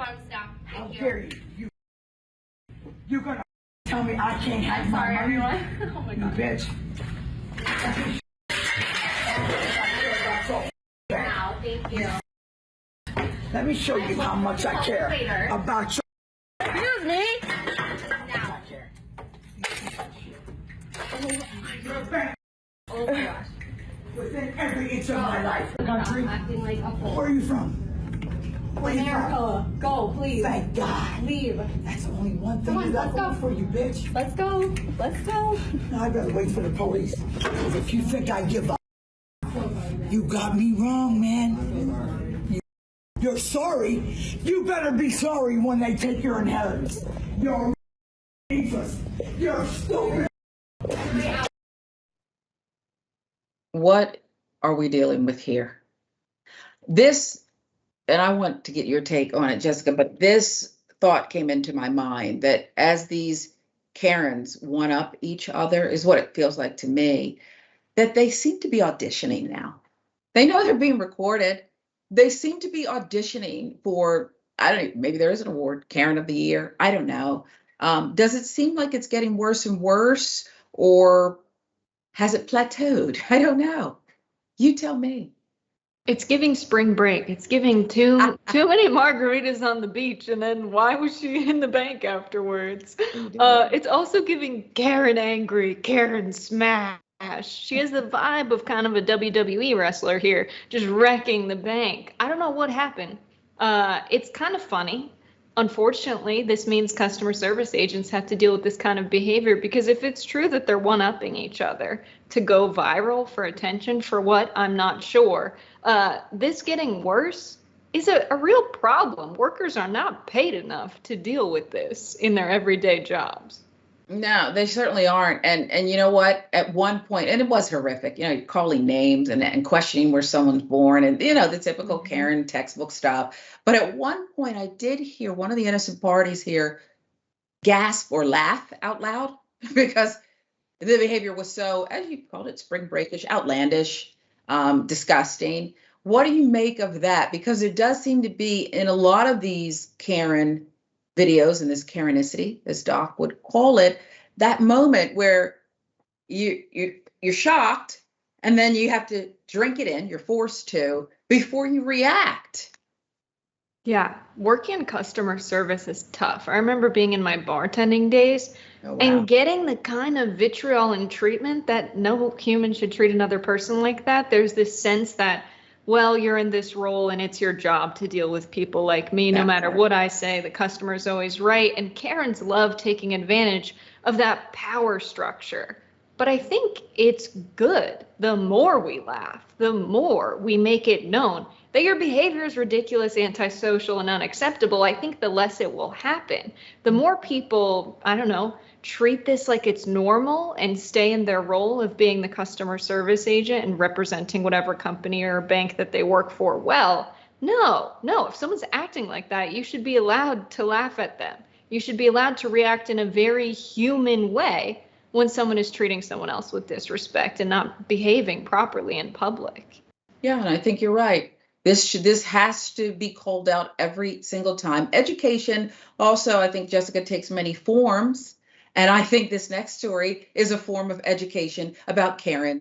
thumbs down. How Thank dare you? You're gonna tell me I can't have my money? Everyone. Oh my You god. bitch. Now, thank you. Let me show you how much I care about you. Excuse me. Now. You're back Oh my gosh. within every inch of my life. Country. Acting like a fool. Where are you from? Where you from? America. Go, please. Thank God. Leave. That's only one thing Come on, you got let's go. going for you, bitch. Let's go. Let's go. Now I better wait for the police. 'Cause if you think I give up, you got me wrong, man. You're sorry. You better be sorry when they take your inheritance. You're Jesus. You're stupid. What are we dealing with here? This, and I want to get your take on it, Jessica, but this thought came into my mind that as these Karens one up each other is what it feels like to me, that they seem to be auditioning now. They know they're being recorded. They seem to be auditioning for, I don't know, maybe there is an award, Karen of the Year. I don't know. Does it seem like it's getting worse and worse, or has it plateaued? I don't know. You tell me. It's giving spring break. It's giving too many margaritas on the beach, and then why was she in the bank afterwards? It's also giving Karen angry, Karen smash. She has the vibe of kind of a WWE wrestler here, just wrecking the bank. I don't know what happened. It's kind of funny. Unfortunately, this means customer service agents have to deal with this kind of behavior, because if it's true that they're one-upping each other to go viral for attention, for what, I'm not sure. This getting worse is a real problem. Workers are not paid enough to deal with this in their everyday jobs. No, they certainly aren't. And you know what? At one point, and it was horrific, you know, calling names and questioning where someone's born and, you know, the typical Karen textbook stuff. But at one point, I did hear one of the innocent parties here gasp or laugh out loud because the behavior was so, as you called it, spring breakish, outlandish, disgusting. What do you make of that? Because it does seem to be in a lot of these Karen videos and this Karenicity, as Doc would call it, that moment where you're shocked and then you have to drink it in, you're forced to, before you react. Yeah, working in customer service is tough. I remember being in my bartending days and getting the kind of vitriol and treatment that no human should treat another person like that. There's this sense that, well, you're in this role and it's your job to deal with people like me. No matter what I say, the customer's always right. And Karens love taking advantage of that power structure. But I think it's good. The more we laugh, the more we make it known that your behavior is ridiculous, antisocial, and unacceptable. I think the less it will happen. The more people, I don't know, treat this like it's normal and stay in their role of being the customer service agent and representing whatever company or bank that they work for well. No, if someone's acting like that, you should be allowed to laugh at them. You should be allowed to react in a very human way when someone is treating someone else with disrespect and not behaving properly in public. Yeah, and I think you're right. This has to be called out every single time. Education also, I think, Jessica, takes many forms. And I think this next story is a form of education about Karen.